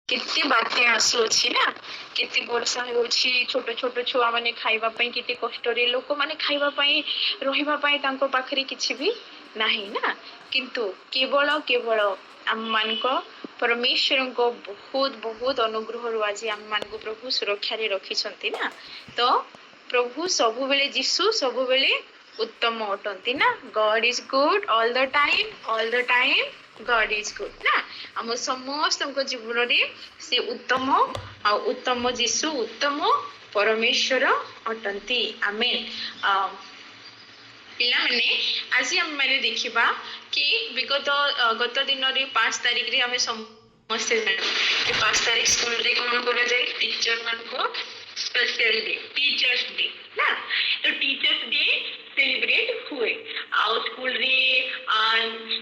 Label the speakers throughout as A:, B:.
A: केते बात्या आसुछि ना केते वर्षा होछि छोट छोट छुआ माने खाइबा पई केते कष्ट रे लोक माने खाइबा पई रहिबा पई तांको पाखरे किछि भी नाही ना किंतु केवल केवल आम मान को परमेश्वर को बहुत बहुत अनुग्रह रु आज आम मान को प्रभु सुरक्षा रे रखी छंती ना तो प्रभु सब बेले जिसु सब बेले उत्तम अटंती ना God is good all the time God is good ना आम समस्त जीवन रे से उत्तम आ उत्तम जीशु उत्तम परमेश्वर अटंती आमेन पिला माने आज हम माने देखिबा कि विगत गत दिन रे 5 तारिख रे हमें समस्त कि 5 तारिख स्कूल रे कोन करा जाय टीचर मान को स्पेशल डे टीचर्स डे ना तो टीचर्स डे सेलिब्रेट हुए आ स्कूल रे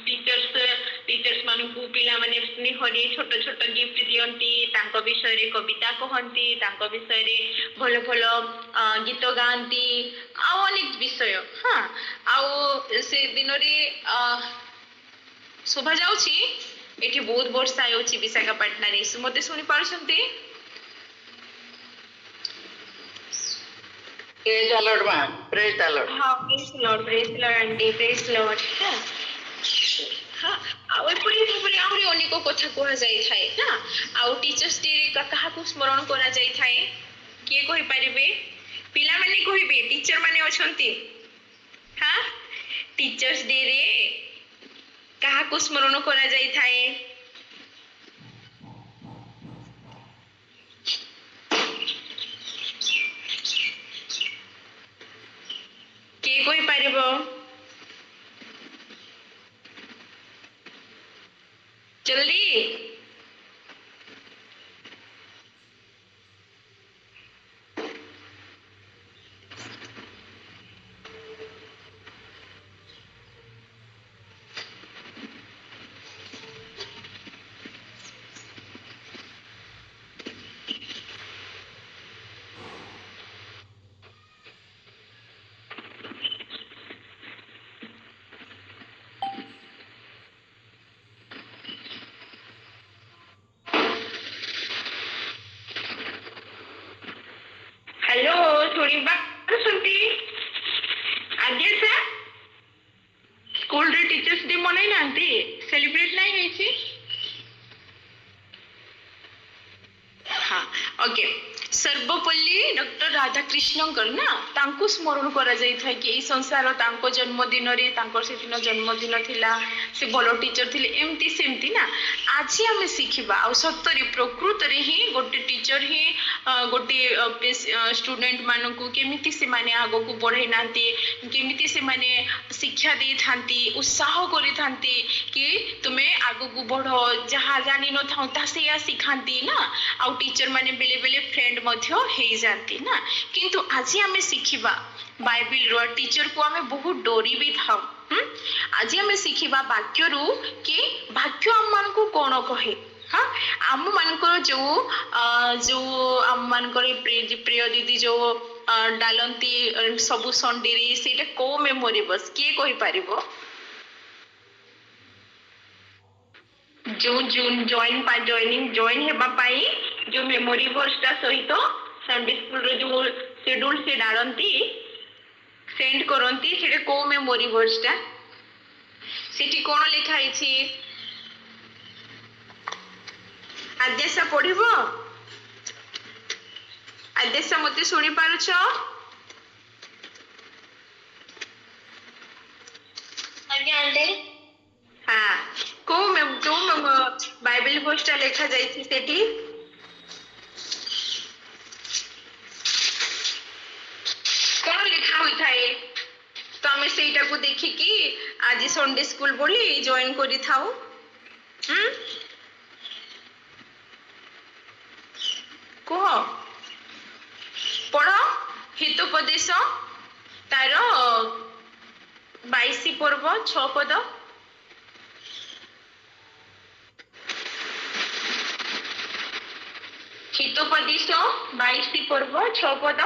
A: टीचर्स मानकु पिला माने स्नेहरे छोट छोट गिफ्ट दियंती तांको विषय रे कविता कहंती तांको विषय रे भलो भलो गीत गांती आ अनेक विषय हां आ से दिन रे शोभा जाउची एठी बहुत वर्षा आउची विशाखापट्टनम रे मते सुनि पारछंती
B: Praise the Lord, ma'am. Praise the Lord.
A: हाँ praise the Lord aunty praise the Lord हाँ आउ एपरी भाबरे आउरी अनेक कथा कहा जाय थाए ना आउ टीचर्स डे रे कहा को स्मरण करा जाय थाए के कहि परिबे पिला माने कहिबे टीचर माने अछंती हाँ टीचर्स डे रे कहा को स्मरण करा जाय थाए के कोई पारिबो जल्दी हेलो थोड़ी बात सुनती आगे से स्कूल रे टीचर्स डे मनाई नांती सेलिब्रेट नहीं होई छी हाँ ओके सर्वपल्ली डॉक्टर राधाकृष्ण ना तांको स्मरण करा जाई था कि ए संसार तांको जन्मदिन रे तांको से दिन जन्मदिन थिला से भलो टीचर थिले एमती सेमती ना आज हमें सिखिबा आ सत्तरी प्रकृत रे ही गोटे टीचर ही गोटे स्टूडेंट मानकु केमिति से माने आगो को बढ़ाई नांती केमिति से माने शिक्षा दे थांती उत्साह करि थांती कि तुमे आगो को बढ़ो जहा जानि न थाउ ता से या सिखांती ना आ टीचर माने बेले बेले फ्रेंड मध्य हेई जाती ना किंतु आज हमें सिखिबा बाइबल रो टीचर को हमें बहुत डोरी भी थाउ आज हमें सिखिबा वाक्य रु कि वाक्य हम मान को कोन कहे हाँ आम मानकर जो आम मानकर प्रिय दीदी जो डालती सबु संडे रे सेटा को मेमोरी बस किए कहि पारिबो जो जॉइन हेबा पाई जो मेमोरी बसटा सहित संडे स्कूल रे जो शेड्यूल से डालती सेंड करंती सेटा को मेमोरी बसटा सेठी कोन लिखा आइछि आदेश पढ़िबो आदेश मते सुनि पारुछ
C: आज्ञा आंटी
A: हाँ को बाइबल पोस्टा लिखा जाइछि सेठी कोन लिखा होई थाए तो हमें सेटा को देखि कि आज संडे स्कूल बोली जॉइन करि थाउ कह पढ़ हितोपदेश तार 22 पर्व 6 पद हितोपदेश 22 पर्व 6 पद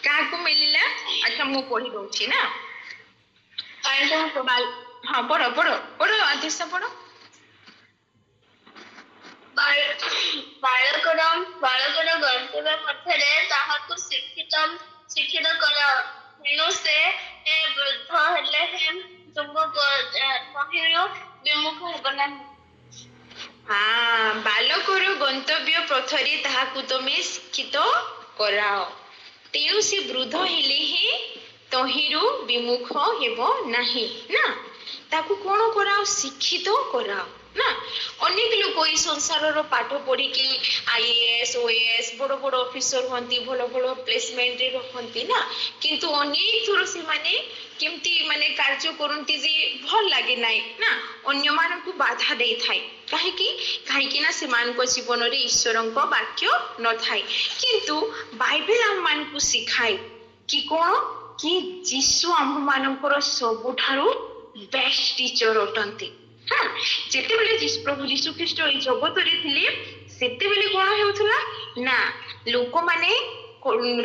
A: क्या ମିଳିଲା? ଆଚ୍ଛା ମୁଁ ପଢି ଦଉଛି ନା।
C: ଆଣ୍ଟି
A: ହଁ ପଢ ପଢ ପଢ ଆଦେଶ ପଢ।
C: ବାଳକର ଗନ୍ତବ୍ୟ ପଥରେ ତାହାକୁ ଶିକ୍ଷିତ କର। ତେଣୁ ସେ ବୃଦ୍ଧ ହେଲେ ତହିଁରୁ ବିମୁଖ ହେବ ନାହିଁ।
A: ବାଲକର ଗନ୍ତବ୍ୟ ପଥରେ ତାହାକୁ ତମେ ଶିକ୍ଷିତ କରାଅ, ତେଣୁ ସେ ବୃଦ୍ଧ ହେଲେ ହିଁ ତହିଁରୁ ବିମୁଖ ହେବ ନାହିଁ ନା। ତାକୁ କଣ କରାଅ? ଶିକ୍ଷିତ କରାଅ ନା। ଅନେକ ଲୋକ ଏଇ ସଂସାରର ପାଠ ପଢିକି IAS OAS ବଡ ବଡ ଅଫିସର ହୁଅନ୍ତି, ଭଲ ଭଲ ପ୍ଲେସମେଣ୍ଟରେ ରଖନ୍ତି ନା, କିନ୍ତୁ ଅନେକ ଥର ସେମାନେ କେମିତି ମାନେ କାର୍ଯ୍ୟ କରନ୍ତି ଯେ ଭଲ ଲାଗେ ନାହିଁ ନା, ଅନ୍ୟମାନଙ୍କୁ ବାଧା ଦେଇଥାଏ। କାହିଁକି ନା ସେମାନଙ୍କ ଜୀବନରେ ଈଶ୍ୱରଙ୍କ ବାକ୍ୟ ନଥାଏ। କିନ୍ତୁ ବାଇବେଲ ଆମମାନଙ୍କୁ ଶିଖାଏ କି କଣ? କି ଯୀଶୁ ଆମ୍ଭମାନଙ୍କର ସବୁଠାରୁ ବେଷ୍ଟ ଟିଚର ଅଟନ୍ତି। ଯେତେବେଳେ ପ୍ରଭୁ ଯୀଶୁ ଖ୍ରୀଷ୍ଟ ଏଇ ଜଗତରେ ଥିଲେ ସେତେବେଳେ କଣ ହେଉଥିଲା ନା, ଲୋକମାନେ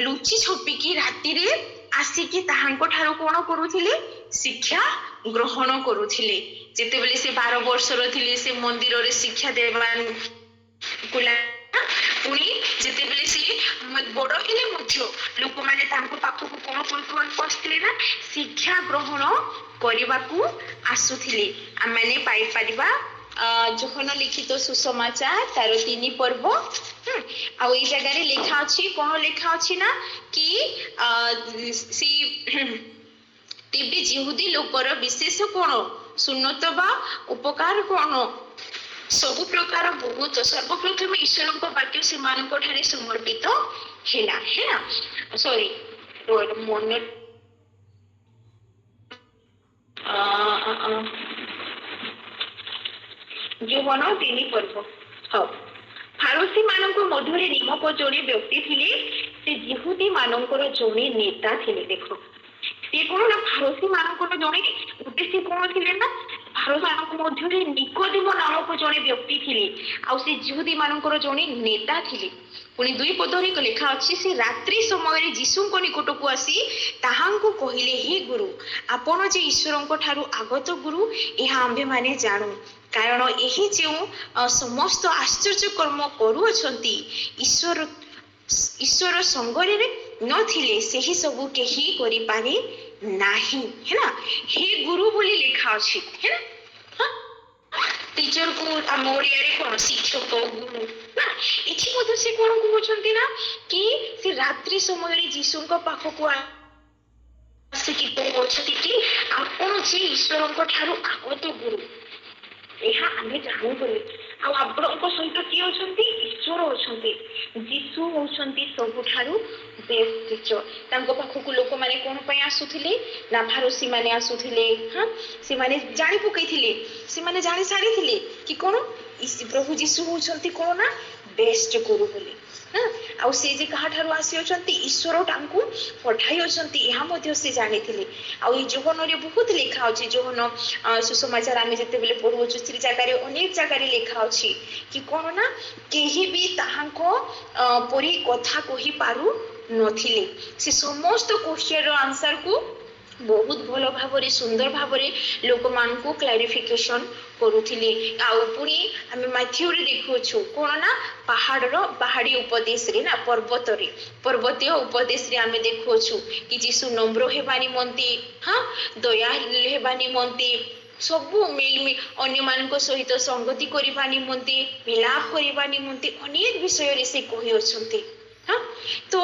A: ଲୁଚି ଛପିକି ରାତିରେ ଆସିକି ତାହାଙ୍କ ଠାରୁ କଣ କରୁଥିଲେ? ଶିକ୍ଷା ଗ୍ରହଣ କରୁଥିଲେ। ଯେତେବେଳେ ସେ 12 ବର୍ଷର ଥିଲେ ସେ ମନ୍ଦିରରେ ଶିକ୍ଷା ଦେବାକୁ ପୁଣି ଯେତେବେଳେ ସେ ବଡ ହେଲେ ମଧ୍ୟ ଲୋକମାନେ ତାଙ୍କ ପାଖକୁ କଣ କରୁବାକୁ ଆସିଥିଲେ ନା, ଶିକ୍ଷା ଗ୍ରହଣ କରିବାକୁ ଆସୁଥିଲେ। ଆମେ ପାଇପାରିବା ଯୋହନ ଲିଖିତ ସୁସମାଚାର ତାର 3 ପର୍ବ। ଆଉ ଏଇ ଜାଗାରେ ଲେଖା ଅଛି, କଣ ଲେଖା ଅଛି ନା କି ସେ ତେବେ ଜିହୁଦୀ ଲୋକର ବିଶେଷ କଣ ସୁନ୍ନତ ବା ଉପକାର କଣ? ସବୁ ପ୍ରକାର ବହୁତ ସର୍ବପ୍ରଥମେ ଈଶ୍ୱରଙ୍କ ବାକ୍ୟ ସେମାନଙ୍କ ଠାରେ ସମର୍ପିତ ହେଲା। ସରି ମନ ଯୋହନ 3 ପର୍ବ। ହଉ, ଫାରୁସୀ ମାନଙ୍କ ମଧ୍ୟରେ ନିମକ ଜଣେ ବ୍ୟକ୍ତି ଥିଲେ, ସେ ଜିହୁଦୀ ମାନଙ୍କର ଜଣେ ନେତା ଥିଲେ। ଦେଖ ସେ କଣ ନା ଫାରୁସୀ ମାନଙ୍କର ଜଣେ ଗୋଟେ ସେ କଣ ଥିଲେ ନା, ଫାରୁସୀ ମାନଙ୍କ ମଧ୍ୟରେ ନିକୋଦିମ ନାମକ ଜଣେ ବ୍ୟକ୍ତି ଥିଲେ, ଆଉ ସେ ଜିହୁଦୀ ମାନଙ୍କର ଜଣେ ନେତା ଥିଲେ। ପୁଣି 2 ପଦରେ ଲେଖା ଅଛି, ସେ ରାତ୍ରି ସମୟରେ ଯୀଶୁଙ୍କ ନିକଟକୁ ଆସି ତାହାଙ୍କୁ କହିଲେ, ହେ ଗୁରୁ, ଆପଣ ଯେ ଈଶ୍ୱରଙ୍କ ଠାରୁ ଆଗତ ଗୁରୁ ଏହା ଆମ୍ଭେମାନେ ଜାଣୁ, କାରଣ ଏହି ଯେଉଁ ସମସ୍ତ ଆଶ୍ଚର୍ଯ୍ୟ କର୍ମ କରୁଅଛନ୍ତି ଈଶ୍ୱର ସଙ୍ଗରେ ନଥିଲେ ସେହି ସବୁ କେହି କରିପାରେ ନାହିଁ। ହେଲା, ହେ ଗୁରୁ ବୋଲି ଲେଖା ଅଛି। ହେଲା, ଟିଚର କୁ ଆମ ଓଡିଆରେ କଣ? ଶିକ୍ଷକ, ଗୁରୁ ନା। ଏଠି ମଧ୍ୟ ସେ କଣ କହୁଛନ୍ତି ନା କି ସେ ରାତ୍ରି ସମୟରେ ଯୀଶୁଙ୍କ ପାଖକୁ ଆସିକି କହୁଛନ୍ତି କି ଆପଣ ଯେ ଈଶ୍ୱରଙ୍କ ଠାରୁ ଆଗତ ଗୁରୁ ଏହା ଆମେ ଜାଣୁ ବୋଲି। ଆଉ ଆପଣଙ୍କ ସହିତ କିଏ ଅଛନ୍ତି? ଈଶ୍ୱର ଅଛନ୍ତି। ଯୀଶୁ ହଉଛନ୍ତି ସବୁଠାରୁ ବେଷ୍ଟ ଟିଚର। ତାଙ୍କ ପାଖକୁ ଲୋକମାନେ କଣ ପାଇଁ ଆସୁଥିଲେ ନା, ଫାରୁସୀ ମାନେ ଆସୁଥିଲେ। ସେମାନେ ଜାଣି ପକେଇଥିଲେ, ସେମାନେ ଜାଣି ସାରିଥିଲେ କି କଣ ପ୍ରଭୁ ଯୀଶୁ ହଉଛନ୍ତି କଣ ନା ବେଷ୍ଟ ଗୁରୁ ବୋଲି। ଆଉ ସେ ଯେ କାହାଠାରୁ ଆସିଅଛନ୍ତି, ଈଶ୍ୱର ତାଙ୍କୁ ପଠାଇ ଅଛନ୍ତି ଏହା ମଧ୍ୟ ସେ ଜାଣିଥିଲେ। ଆଉ ଏଇ ଯୋହନରେ ବହୁତ ଲେଖା ଅଛି। ଯୋହନ ସୁସମାଚାର ଆମେ ଯେତେବେଳେ ପଢୁଅଛୁ ସେ ଜାଗାରେ ଅନେକ ଜାଗାରେ ଲେଖା ଅଛି କି କଣ ନା, କେହି ବି ତାହାଙ୍କ ପରି କଥା କହିପାରୁ ନଥିଲେ। ସେ ସମସ୍ତ କ୍ୱେଶ୍ଚନର ଆନ୍ସରକୁ ବହୁତ ଭଲ ଭାବରେ ସୁନ୍ଦର ଭାବରେ ଲୋକମାନଙ୍କୁ କ୍ଲାରିଫିକେସନ କରୁଥିଲେ। ଆଉ ପୁଣି ଆମେ ମାଧ୍ୟମରେ ଦେଖୁଅଛୁ କଣ ନା, ପାହାଡି ଉପଦେଶରେ ନା, ପର୍ବତୀୟ ଉପଦେଶରେ ଆମେ ଦେଖୁଅଛୁ କି ଯୀଶୁ ନମ୍ର ହେବା ନିମନ୍ତେ, ଦୟାଳୁ ହେବା ନିମନ୍ତେ, ସବୁ ଅନ୍ୟମାନଙ୍କ ସହିତ ସଂଗତି କରିବା ନିମନ୍ତେ, ମିଳାପ କରିବା ନିମନ୍ତେ ଅନେକ ବିଷୟରେ ସେ କହିଅଛନ୍ତି। ତ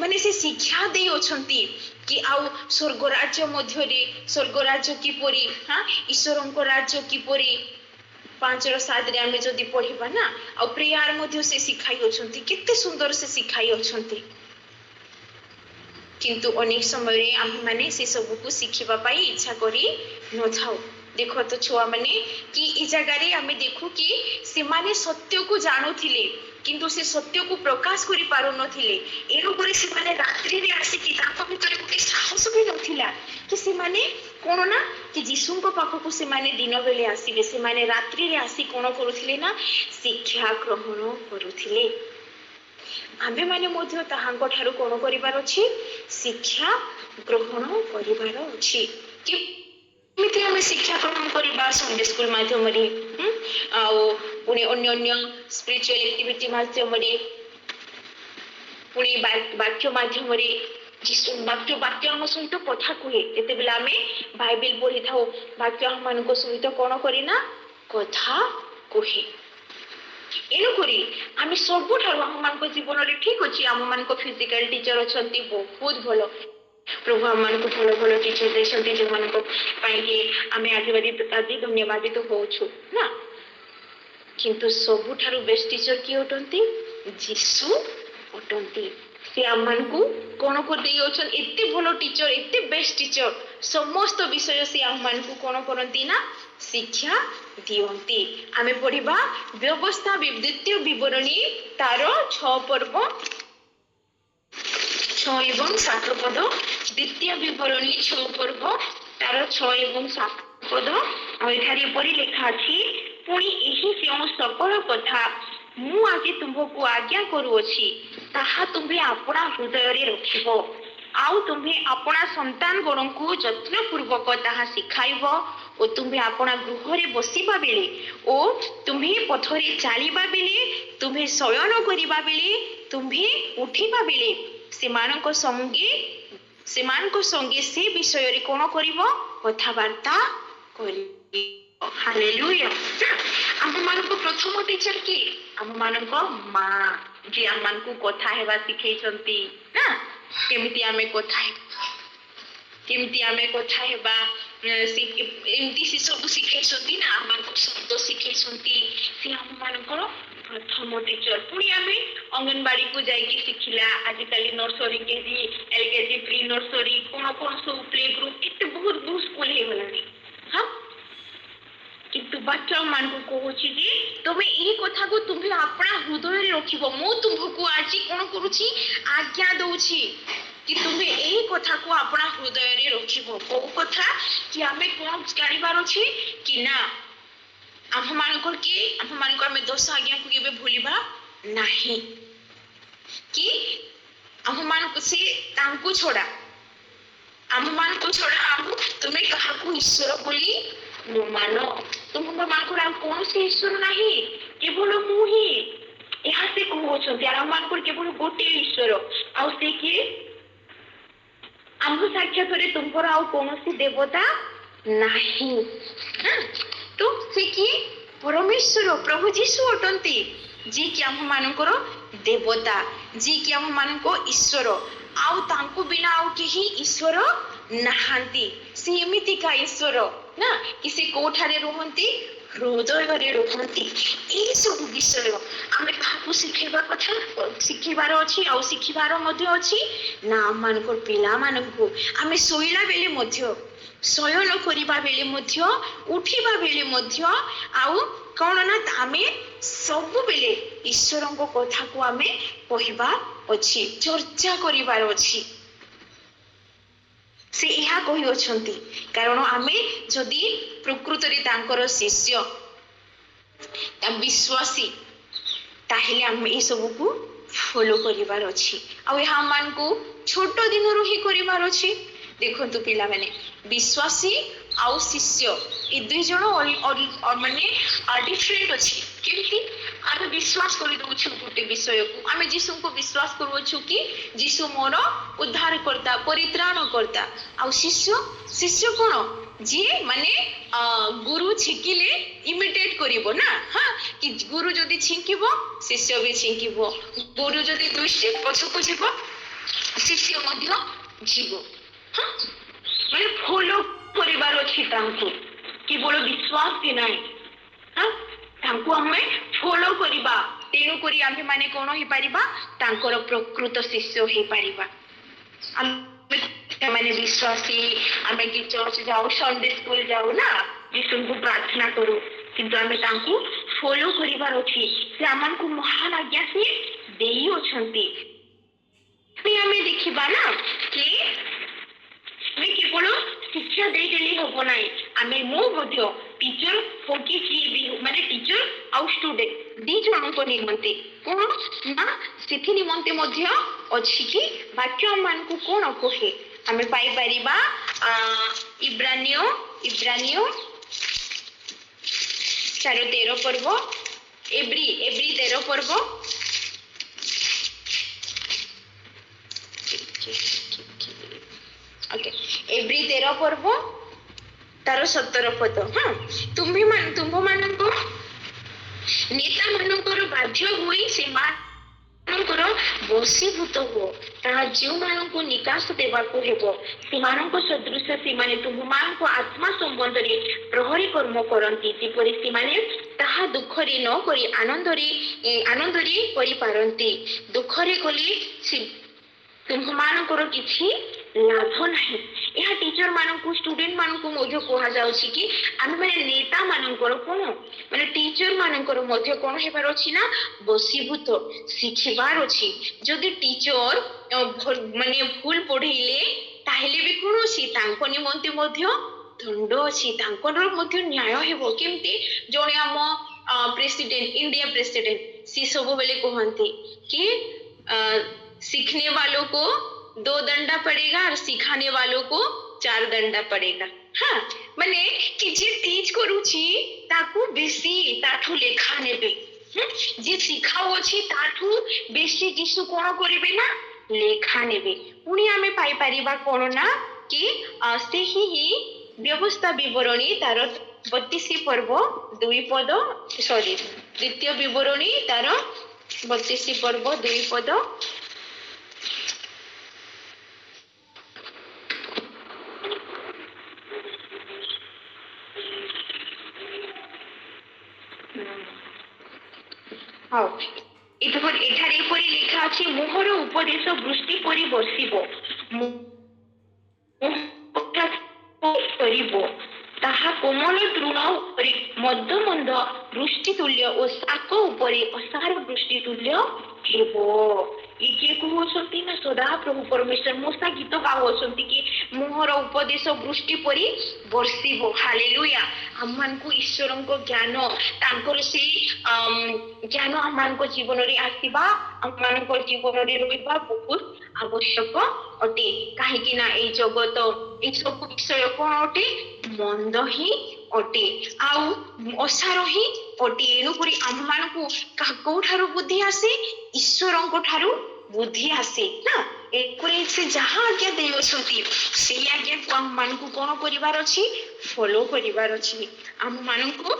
A: ମାନେ ସେ ଶିକ୍ଷା ଦେଇଅଛନ୍ତି କି ଆଉ ସ୍ୱର୍ଗ ରାଜ୍ୟ ମଧ୍ୟରେ, ସ୍ୱର୍ଗ ରାଜ୍ୟ କିପରି, ଈଶ୍ୱରଙ୍କ ରାଜ୍ୟ କିପରି। 5:7 ଆମେ ଯଦି ପଢିବା ନା, ଆଉ ପ୍ରେୟାର ମଧ୍ୟ ସେ ଶିଖାଇ ଅଛନ୍ତି, କେତେ ସୁନ୍ଦର ସେ ଶିଖାଇ ଅଛନ୍ତି। କିନ୍ତୁ ଅନେକ ସମୟରେ ଆମେମାନେ ସେ ସବୁକୁ ଶିଖିବା ପାଇଁ ଇଚ୍ଛା କରି ନଥାଉ। ଦେଖ ତ ଛୁଆମାନେ କି ଏ ଜାଗାରେ ଆମେ ଦେଖୁ କି ସେମାନେ ସତ୍ୟକୁ ଜାଣୁଥିଲେ କିନ୍ତୁ ସେ ସତ୍ୟକୁ ପ୍ରକାଶ କରି ପାରୁନଥିଲେ। ଏଣୁକରି ସେମାନେ ରାତ୍ରିରେ ଆସିକି ତାଙ୍କ ଭିତରେ ଗୋଟେ ସାହସ ବି ନଥିଲା କି ସେମାନେ କଣ ନା କି ଯୀଶୁଙ୍କ ପାଖକୁ ସେମାନେ ଦିନ ବେଳେ ଆସିବେ। ସେମାନେ ରାତ୍ରିରେ ଆସି କଣ କରୁଥିଲେ ନା ଶିକ୍ଷା ଗ୍ରହଣ କରୁଥିଲେ। आमे माने मध्य ताहांको ठारू कोन करिवार अछि शिक्षा ग्रहण करिवार अछि कि मिति आमे शिक्षा ग्रहण करिबा संडे स्कूल माध्यम रे आउ पुणी अन्य अन्य स्पिरिचुअल एक्टिविटी माध्यम रे पुणी वाक्य माध्यम रे जिसु वाक्य वाक्य हम सहित कथा कहे जेते बेला आमे बाइबल पढि थाउ वाक्य हम मानको सहित कोन करिना कथा कहे एनु करी आमे सबुठारु हम मानको जीवन रे ठीक अछि हम मानको फिजिकल टीचर अछंती बहुत भलो प्रभु हम मानको भलो भलो टीचर देछंती जे मानको पाइके आमे आदि धन्यवादित होउछु ना किंतु सबुठारु बेस्ट टीचर की होटंती जीसु होटंती से हम मानको कोन कर देई अछन एते भलो टीचर एते बेस्ट टीचर समस्त विषय से हम मानको कोन करंती ना शिक्षा दियंती आमे पढिबा व्यवस्था द्वितीय विवरणी तार 6 पर्व 6 एवं 7 पद द्वितीय विवरणी 6 पर्व तार 6 एवं 7 पद आ एठारे परि लेखा अछि पुणी एही सेउ सकल कथा मु आजि तुमको आज्ञा करू अछि ताहा तुम्हे अपना हृदय रे रखिबो आउ तुम्हे अपना संतान गणको यत्न पूर्वक ताहा सिखाइबो ओ तुम्हे अपना गृह रे बसिबा बेले ओ तुम्हे पथरे चालिबा बेले तुम्हे शयन करिबा बेले तुम्हे उठिबा बेले सेमानको संगे से विषय रे कोन करिवो कथावार्ता करिवो हालेलुया हम मानको प्रथम टीचर की हम मानको मां जे हम मानको कथा हेबा सिखै छंती ना केमिति आमे कथा हेबा एमती से सब सिखै छंती ना हम मानको शब्द सिखै छंती से हम मानको प्रथम टीचर पुणी आमे अंगनबाड़ी को जाई कि सिखिला आज काली nursery KG LKG pre nursery कोन सब प्ले ग्रुप एते बहुत बहुत स्कूल हे गलानी हां किंतु बच्चा मान को कहूची जे तमे एही कथा को तुम्हे अपना हृदय रे रखिबो मु तुमको आज कोन करूची आज्ञा दउची कि तुम्हे एही कथा को अपना हृदय रे रखिबो को कथा कि हमें कोन जानिबार अछि कि ना हम मानकर के हम मानकर में 10 आज्ञा को केबे भूलिबा नाही कि हम मानको से तांको छोड़ा हम मानको छोड़ा हम तुम्हें कहा को ईश्वर बोली नो मानो तुम मानको राम कौन से ईश्वर नाही केवल मु ही यहाँ से कहू छथि आर मानको केवल गोटे ईश्वर आ से कि आम साक्षात रे तुमपर आ कौन से देवता नाही तो से कि परमेश्वर प्रभु जीशु अटंती जी कि आम मानकर देवता जी कि आम मानको ईश्वर आउ तांको बिना आउ केही ईश्वर नाहांती से एमिति का ईश्वर ना कि से कोठारे रहंती हृदय रे रहंती एही सब विषय आमे काहू सिखेबा कथा सिखिबार अछि आउ सिखिबार मध्ये अछि ना मानकर पिला मानको आमे सोइला बेले मध्ये शयन करिबा बेले मध्ये उठिबा बेले मध्ये आउ कोन ना आमे सब बेले ईश्वरको कथा को आमे कहिबा अछि चर्चा करिबार अछि से यहाँ कहि अछंती कारण आमे जदि प्रकृत रे तांकर शिष्य ता विश्वासी ताहिले आमे ई सब को फॉलो करिबार अछि आ यहाँ मान को छोट दिन रो ही करिबार अछि देखंतु पिला माने विश्वासी आउ शिष्य ई दुई जण माने डिफरेंट अछि केमती आमे विश्वास करि दउछु गोटे विषय को आमे जीसु को विश्वास करूछु कि जीसु मोर उद्धार करता परित्राण करता आ शिष्य कोन जी माने गुरु छिकिले इमिटेट करिवो ना हां कि गुरु जदी छिकिबो शिष्य भी छिकिबो गुरु जदी दुई स्टेप पछको जिवो शिष्य मध्य जीवो हां माने फॉलो करिवार अछि तांको केवल विश्वास ही नाही हां तांको हमें फॉलो करिबा तेनु करी आमे माने कोन ही परिबा तांकर प्रकृत शिष्य ही परिबा आमे माने विश्वासी आमे कि चर्च जाऊ संडे स्कूल जाऊ ना जीसु को प्रार्थना करू किंतु आमे तांको फॉलो करिवार अछि से आमान को महान आज्ञा से देई अछंती पे आमे देखिबा ना कि मैं केवल शिक्षा दे देली होबो नाही आमे मो मध्ये टीचर होकी की भी माने टीचर आउ स्टूडेंट दी जणो को निमंते कोन ना ସେଥି ନିମନ୍ତେ ମଧ୍ୟ ଅଛି କି ବାକ୍ୟ ଆମମାନଙ୍କୁ କଣ କହେ ଆମେ ପାଇପାରିବା ଇବ୍ରାନିୟ 13 ପର୍ବ ଏବ୍ରି 13 ପର୍ବ ओके एव्री 13 पर्व तार 17 पद हाँ तुम्ही तुम्भ मानक नेता मानकर बाध्य हुई से मानकर बसीभूत हो ताहा जो मानक निकास देवाको हेबो सेमानक सदृश सेमाने तुम्भ मानक आत्मा संबंध रे प्रहरी कर्म करंती जेपरि सेमाने ताहा दुखरे न करी आनंदरे करि पारंती दुखरे कली तुम्भ मानकर किछि लाभ नाही यह टीचर मानक स्टूडेंट मानक मध्य कहा जाउछि कि आमे माने नेता मानकर कोन माने टीचर मानकर मध्य कोन हेबार अछि ना बसीभूत शिखिबार अछि जदि टीचर माने भूल पढेइले ताहेले भी कोन अछि तांको निमंते मध्य दंड अछि तांकर मध्य न्याय हेबो केमते जणे हम प्रेसिडेंट इंडिया प्रेसिडेंट सी सब बेले कहंती कि सीखने वालों को 2 दंडा पड़ेगा और सिखाने वालों को 4 दंडा पड़ेगा हाँ माने कि जे टीच करूची ताकू बेसी ताठू लेखा नेबे जे सिखाओ अछि ताठू बेसी किसु कोन करिवे ना लेखा नेबे पुनी आमे पाई परिबा कोन ना कि सेही ही व्यवस्था विवरणी तार 32 पर्व 2 पद सॉरी द्वितीय विवरणी तार 32 पर्व 2 पद हाँ एठारे परि लिखा अछि मोहर उपदेश वृष्टि परि बर्षिबो करिबो ताहा कोमल तृण उपरि मध्य मंद वृष्टि तुल्य और शाक उपरि असार वृष्टि तुल्य हेबो इके कहउछंती ना सदा प्रभु परमेश्वर मूसा गीत गाउछंती कि मोहर उपदेश वृष्टि परि बर्षिबो हालेलुया हममानकु ईश्वरंको ज्ञान तांकर से ज्ञान हममानको जीवन रे आसीबा हममानको जीवन रे रहिबा बहुत आवश्यक अटे काहे कि ना ए जगत ए सब विषय कोन अटे मंद ही अटे आउ असार ही अटे एनु करी हममानकु कोठारो बुद्धि आसे ईश्वरंको ठारो बुद्धि आसे ना एकुरे से जहां आज्ञा देउछंती से आज्ञा को हम मानकु कोन करिवार अछि फॉलो करिवार अछि हम मानकु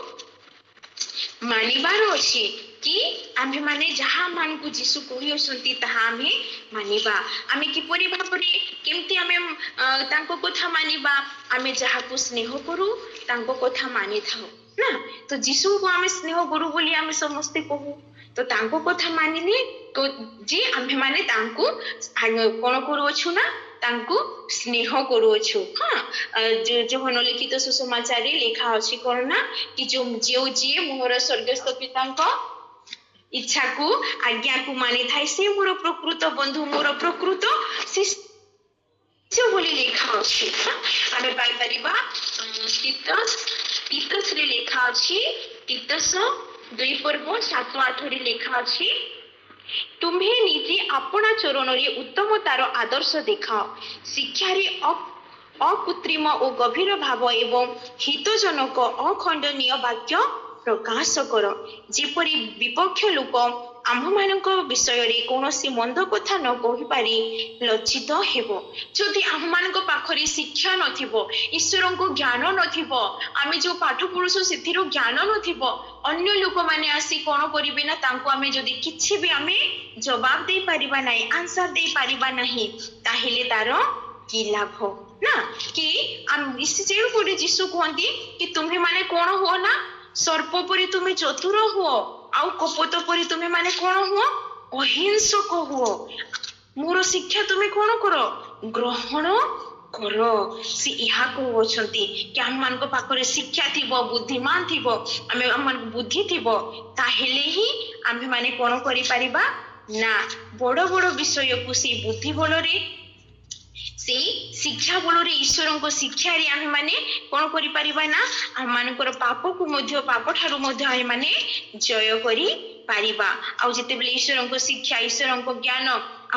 A: मानिबार अछि कि आमे माने जहां मानकु जीसु कहियोसंती ताहा आमे मानिबा आमे किपरि भाबरे केमति आमे तांको कथा मानिबा आमे जहाकु स्नेह करू तांको कथा मानि थाओ ना तो जीसु को आमे स्नेह करू बोली आमे समस्त कहू तो तांको कथा मानिले तो जे आमे माने तांको कोन करू अछु ना तांको स्नेह करू अछु हां जोहन लिखित सुसमाचार रे लिखा अछि कोन ना कि जो जे मोहर स्वर्गस्थ पितांको इच्छा को आज्ञा को मानि थाई से मोर प्रकृत बंधु मोर प्रकृत शिष्य बोली लिखा अछि आमे पाई परिबा तीतस रे लिखा अछि तीतस 2 पर्व 7-8 रे लिखा अछि तुम्हें निजे अपना चरण रे उत्तम तार आदर्श देखाओ शिक्षा रे अकृत्रिम और गभीर भाव एवं हितजनक अखंडनीय वाक्य प्रकाश कर जेपरि विपक्ष लोक आम मानक विषय रे कोनोसी मंद कथा न कहि पारी लज्जित हेबो जदि आम मानक पाखरे शिक्षा नथिबो ईश्वरको ज्ञान नथिबो आमे जो पाठ पढुसो सेथिरो ज्ञान नथिबो अन्य लोक माने आसी कोन करिवे ना तांको आमे जदि किछि भी आमे जवाब दे परिबा नाही आंसर दे परिबा नाही ताहेले तारो की लाभ ना कि हम इसी जेउ कोडे जीसु कहंती कि तुम्हे माने कोन हो ना सर्प परि तुम्हें चतुर हुओ आउ कपट परि तुम्हें माने कोन हुओ अहिंसक हुओ मोर शिक्षा तुम्हें कोन करो ग्रहण करो से इहा को अछंती कि हम मान को पाखरे शिक्षा थिबो बुद्धिमान थिबो आमे हमन बुद्धि थिबो ताहेले ही आमे माने कोन करि परिबा ना बड़ बड़ विषय को से बुद्धि बल रे से शिक्षा बल रे ईश्वरन को शिक्षा रे आमे माने कोन करि परिबा ना हम मानकर पाप को मध्य पाप ठारू मध्य आमे माने जय करि पारिबा आउ जेतेबेले ईश्वरको शिक्षा ईश्वरको ज्ञान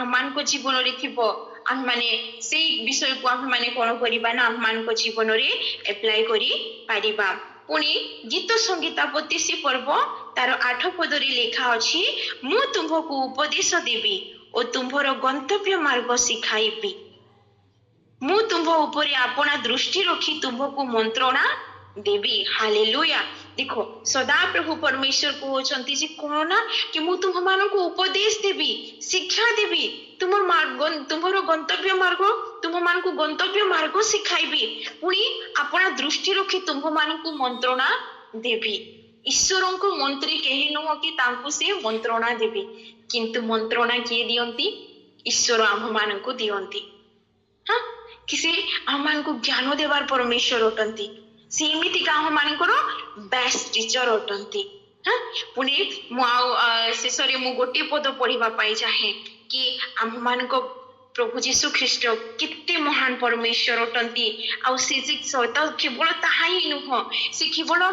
A: आमानको जीवन रे थिबो आम माने सेई विषय को आम माने कोन करिबा ना आम मानको जीवन रे अप्लाई करी पारिबा पुणी गीत संगीता 32 पर्व तार 8 पदरी लेखा अछि मु तुमको उपदेश देबी ओ तुम्भर गंतव्य मार्ग सिखाइबी मु तुम्भ ऊपर अपना दृष्टि रखी तुमको मंत्रणा देवी हालेलुया देखो सदा प्रभु परमेश्वर को होचंती जे कोन ना कि मु तुम मानको उपदेश देबी शिक्षा देबी तुमर मार्ग तुमरो गंतव्य मार्ग तुम मानको गंतव्य मार्ग सिखाइबी पुणी अपना दृष्टि रखी तुम मानको मंत्रणा देबी ईश्वर को मंत्री केही नुह कि तांको से मंत्रणा देबी किंतु मंत्रणा किए दियंती ईश्वर आम मानको दियंती हाँ किसी आम मानको ज्ञान देवार परमेश्वर अटंती से एमिति का आम मानकर बेस्ट टीचर अटंती हाँ पुणी शेष में गोटे पद पढ़ा चाहे कि आम मानको प्रभु जीशु ख्रीस्ट केते महान परमेश्वर अटंती आउ से केवल ताहा ही नुह से केवल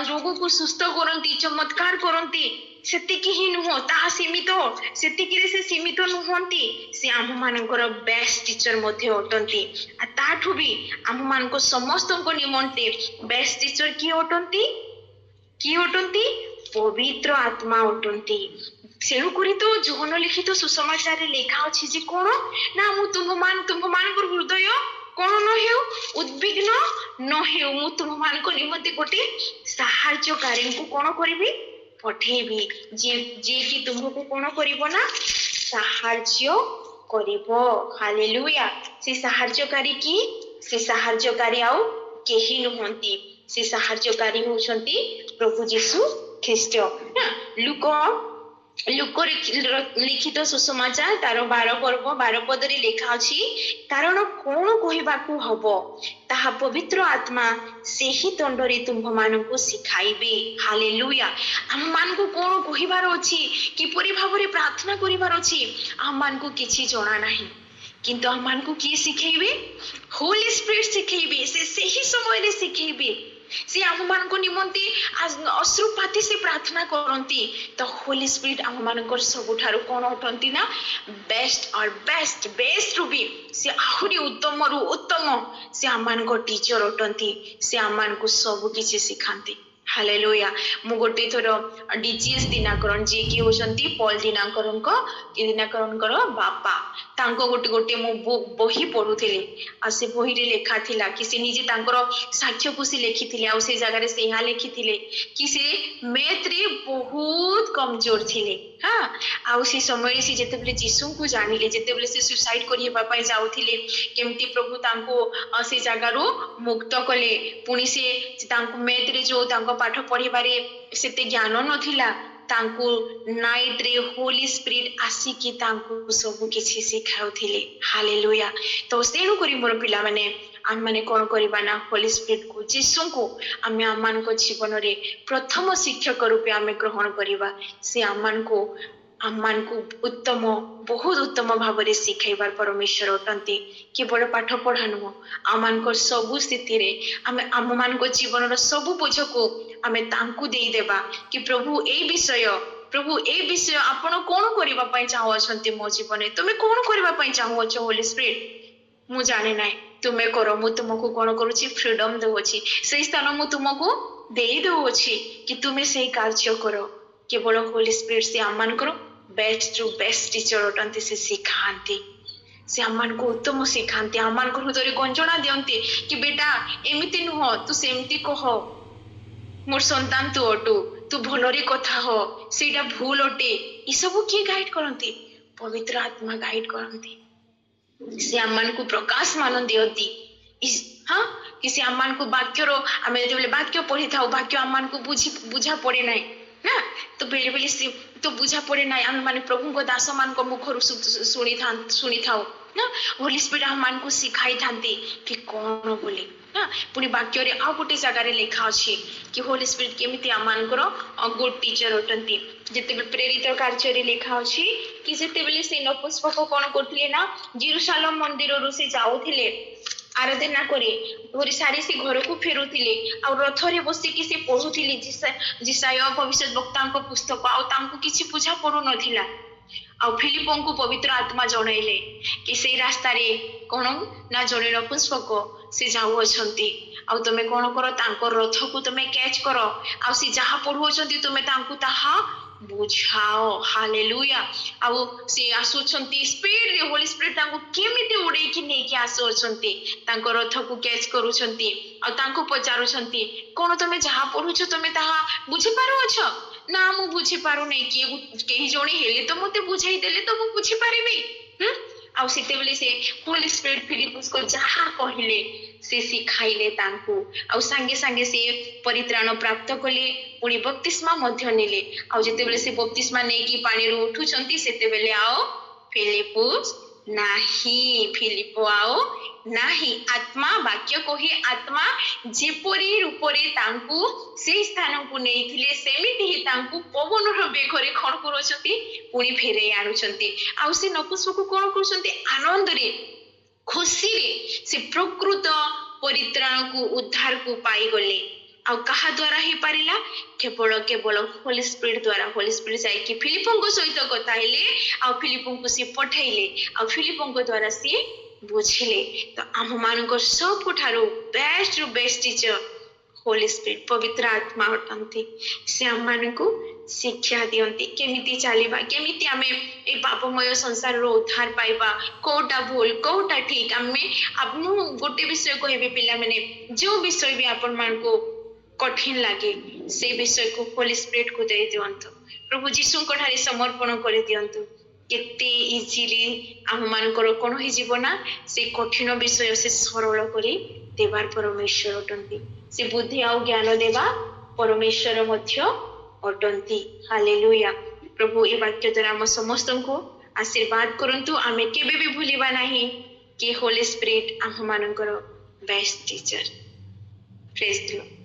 A: रोग को सुस्थ करती चमत्कार करती सेतिकी ही नुह ताहा सीमित सेतिकी से सीमित नुहंती से आम मानकर बेस्ट टीचर मध्ये अटंती आ ताठु भी आम मानको समस्त को निमंते बेस्ट टीचर की अटंती पवित्र आत्मा अटंती सेणु करी तो जोहन लिखित सुसमाचार लेखा अछि जे कोन ना मु तुम मानकर हृदय कोन न हेउ उद्विग्न न हेउ मु तुम मान को निमंते गोटे सहायकारी को कोन करबी पठेबी जे कि तुमको कोन करिवो ना सहाय्य करिवो हालेलुया से सहाय्यकारी की से सहाय्यकारी आउ केही नुहंती से सहाय्यकारी होछंती प्रभु जीशु ख्रीस्ट लुक लिखित सुसमाचार तार 12 पर्व 12 पदरी लेखा अछि कारण कोन कहिबाकू हबो ताहा पवित्र आत्मा सेही दंडरे तुम मानकु सिखाइबे हालेलुया हम मानकु कोन कहिबार अछि किपरि भाबरे प्रार्थना करिवार अछि हम मानकु किछि जणा नाही किंतु हम मानकु की सिखाइबे होली स्पिरिट सिखाइबे से सेही समय रे सिखाइबे से आम मान को निमंती अश्रुपाती से प्रार्थना करती तो होली स्पिरिट आम मान सबुठार कौन अटंती ना बेस्ट और बेस्ट रूबी से आहुरी उत्तम रु उत्तम से आम मान टीचर अटंती से आम मान को सब किछि सिखांती हालेलुया मु गोटे थोर डीजीएस दिनाकरण जे कि होचंती पॉल दिनाकरण बापा तांको गोटे गोटे मु बही पढुथिले आ से बही रे लेखा थिला कि से निजे तांकर साक्ष्य को से लेखिथिले आ से जगह रे से यहाँ लेखिथिले कि से मैथ रे बहुत कमजोर थिले हां आ से समय से जेतेबले जीसु को जानिले जेतेबले से सुसाइड करिबा पई जाउथिले केमती प्रभु तांको से जगह रो मुक्त कले पुनी से तांको मैथ रे जो तांको पाठ पढ़िबारे सेते ज्ञान नथिला तांको नाइट रे होली स्पिरिट आसी कि तांको सब किछि सिखाउथिले हालेलुया तो सेनु करी मोर पिला माने आम माने कोन करिबा ना होली स्पिरिट को जीसु को आमे आमान को जीवन रे प्रथम शिक्षक रूपे आमे ग्रहण करिबा से आमान को उत्तम बहुत उत्तम भाव रे सिखाइबार परमेश्वर अटंती केवल पाठ पढ़ा नुह आमान को सब स्थिति रे आमे आम मान को जीवन रो सब बोझ को आमे तांकु देई देबा कि प्रभु ए विषय आपण कोन करिबा पई चाहो अछंती मो जीवन रे तुमे कोन करिबा पई चाहो छ होली स्पिरिट मु जाने नाही तुमे करो मु तुमको कोन करूची फ्रीडम देउची सेही स्थान मु तुमको देई देउची कि तुमे सेही कार्य करो केवल होली स्पिरिट से आमान करो बेस्ट टीचर अटंती से सिखांती से आमान को उत्तम सिखांती आमान को हृदय गंजना दियंती कि बेटा एमिति नुह तू सेमती कह मोर संतान तू अटू तू भलरे कथा हो सेटा भूल अटे ई सब किए गाइड करंती पवित्र आत्मा गाइड करंती से आमान को प्रकाश मान दियंती हाँ किसी आमान को वाक्यर आमे जेबले वाक्य पढ़ी थाउ वाक्य आमान को बुझा पड़े नाही ना तो बेले बेले से तो बुझा पड़े ना हम माने प्रभु को दास मान को मुखर सुनी थाओ ना होली स्पिरिट हम मान को सिखाई थांती कि कौन बोले ना पुनी वाक्य रे आ गोटे जगह रे लिखा अछि कि होली स्पिरिट केमिति आमान करो गुड टीचर अटंती जेते प्रेरित कार्य रे लिखा अछि कि जेते बेले से नपुष्पक कोन करथिले ना जेरूशलेम मंदिर रु से जाउथिले ଆରାଧନା କରି ଧରି ସାରି ସେ ଘରକୁ ଫେରୁଥିଲେ ଆଉ ରଥରେ ବସିକି ସେ ପଢୁଥିଲେ ଜିସାୟ ଭବିଷ୍ୟତ ବକ୍ତାଙ୍କ ପୁସ୍ତକ ଆଉ ତାଙ୍କୁ କିଛି ବୁଝା ପଡୁନଥିଲା ଆଉ ଫିଲିପଙ୍କୁ ପବିତ୍ର ଆତ୍ମା ଜଣେଇଲେ କି ସେଇ ରାସ୍ତାରେ କଣ ନା ଜଣେ ନପୁଂସକ ସେ ଯାଉଅଛନ୍ତି ଆଉ ତମେ କଣ କର ତାଙ୍କ ରଥକୁ ତମେ କ୍ୟାଚ୍ କର ଆଉ ସେ ଯାହା ପଢୁଅଛନ୍ତି ତୁମେ ତାଙ୍କୁ ତାହା ବୁଝାଅ ହାଲେଲୁୟା ଆଉ ସେ ଆସୁଛନ୍ତି ସ୍ପିଡରେ ହୋଲି ସ୍ପିରିଟ ତାଙ୍କୁ କେମିତି ଉଡେଇକି ନେଇକି ଆସୁଅଛନ୍ତି ତାଙ୍କ ରଥକୁ କ୍ୟାଚ୍ କରୁଛନ୍ତି ଆଉ ତାଙ୍କୁ ପଚାରୁଛନ୍ତି କଣ ତମେ ଯାହା ପଢୁଛ ତମେ ତାହା ବୁଝିପାରୁଅଛ ନା ମୁଁ ବୁଝିପାରୁନାହିଁ କେହି ଜଣେ ହେଲେ ତ ମତେ ବୁଝାଇ ଦେଲେ ତ ମୁଁ ବୁଝିପାରିବି ଆଉ ସେତେବେଳେ ସେ ହୋଲି ସ୍ପିରିଟ ଫିଲିପସକୁ ଯାହା କହିଲେ ସେ ଶିଖାଇଲେ ତାଙ୍କୁ ଆଉ ସାଙ୍ଗେ ସାଙ୍ଗେ ସେ ପରିତ୍ରାଣ ପ୍ରାପ୍ତ କଲେ ପୁଣି ବପ୍ତିସ୍ମା ମଧ୍ୟ ନେଲେ ଆଉ ଯେତେବେଳେ ସେ ବପ୍ତିସ୍ମା ନେଇକି ପାଣିରୁ ଉଠୁଛନ୍ତି ସେତେବେଳେ ଆଉ ଫିଲିପସ୍ ନାହିଁ ଫିଲିପ ଆଉ ନାହିଁ ଆତ୍ମା ବାକ୍ୟ କହି ଆତ୍ମା ଯେପରି ରୂପରେ ତାଙ୍କୁ ସେଇ ସ୍ଥାନକୁ ନେଇଥିଲେ ସେମିତି ହିଁ ତାଙ୍କୁ ପବନର ବେଗରେ କଣ କରୁଛନ୍ତି ପୁଣି ଫେରେଇ ଆଣୁଛନ୍ତି ଆଉ ସେ ନପୁଂସକକୁ କଣ କରୁଛନ୍ତି ଆନନ୍ଦରେ ଖୁସିରେ ସେ ପ୍ରକୃତ ପରିତ୍ରାଣକୁ ଉଦ୍ଧାରକୁ ପାଇଗଲେ ଆଉ କାହା ଦ୍ୱାରା ହେଇପାରିଲା କେବଳ ହୋଲି ସ୍ପିରିଟ ଦ୍ୱାରା ହୋଲି ସ୍ପିରିଟ ଯାଇକି ଫିଲିପଙ୍କ ସହିତ କଥା ହେଲେ ଆଉ ଫିଲିପଙ୍କୁ ସେ ପଠେଇଲେ ଆଉ ଫିଲିପଙ୍କ ଦ୍ୱାରା ସିଏ ବୁଝିଲେ ତ ଆମମାନଙ୍କର ସବୁଠାରୁ ବେଷ୍ଟରୁ ବେଷ୍ଟ ଟିଚର ହୋଲି ସ୍ପିରିଟ ପବିତ୍ର ଆତ୍ମା ଅଟନ୍ତି ସେ ଆମମାନଙ୍କୁ ଶିକ୍ଷା ଦିଅନ୍ତି କେମିତି ଚାଲିବା କେମିତି ଆମେ ଏ ପାପମୟ ସଂସାରରୁ ଉଦ୍ଧାର ପାଇବା କୋଉଟା ଭୁଲ କୋଉଟା ଠିକ ମୁଁ ଗୋଟେ ବିଷୟ କହିବି ପିଲାମାନେ ଯୋଉ ବିଷୟ ବି ଆପଣମାନଙ୍କୁ କଠିନ ଲାଗେ ସେ ବିଷୟକୁ ହୋଲି ସ୍ପିରିଟକୁ ଦେଇ ଦିଅନ୍ତୁ ପ୍ରଭୁ ଯୀଶୁଙ୍କ ଠାରେ ସମର୍ପଣ କରି ଦିଅନ୍ତୁ କେତେ ଇଜିଲି ଆମମାନଙ୍କର କଣ ହେଇଯିବ ନା ସେ କଠିନ ବିଷୟ ସେ ସରଳ କରି ଦେବାର ପରମେଶ୍ୱର ଅଟନ୍ତି ସେ ବୁଦ୍ଧି ଆଉ ଜ୍ଞାନ ଦେବା ପରମେଶ୍ୱର ମଧ୍ୟ ଅଟନ୍ତି ହାଲେଲୁୟା ପ୍ରଭୁ ଏ ବାକ୍ୟ ଦ୍ୱାରା ଆମ ସମସ୍ତଙ୍କୁ ଆଶୀର୍ବାଦ କରନ୍ତୁ ଆମେ କେବେ ବି ଭୁଲିବା ନାହିଁ କି ହୋଲି ସ୍ପିରିଟ ଆମମାନଙ୍କର ବେଷ୍ଟ ଟିଚର ପ୍ରେଜ୍ ଦି ଲର୍ଡ।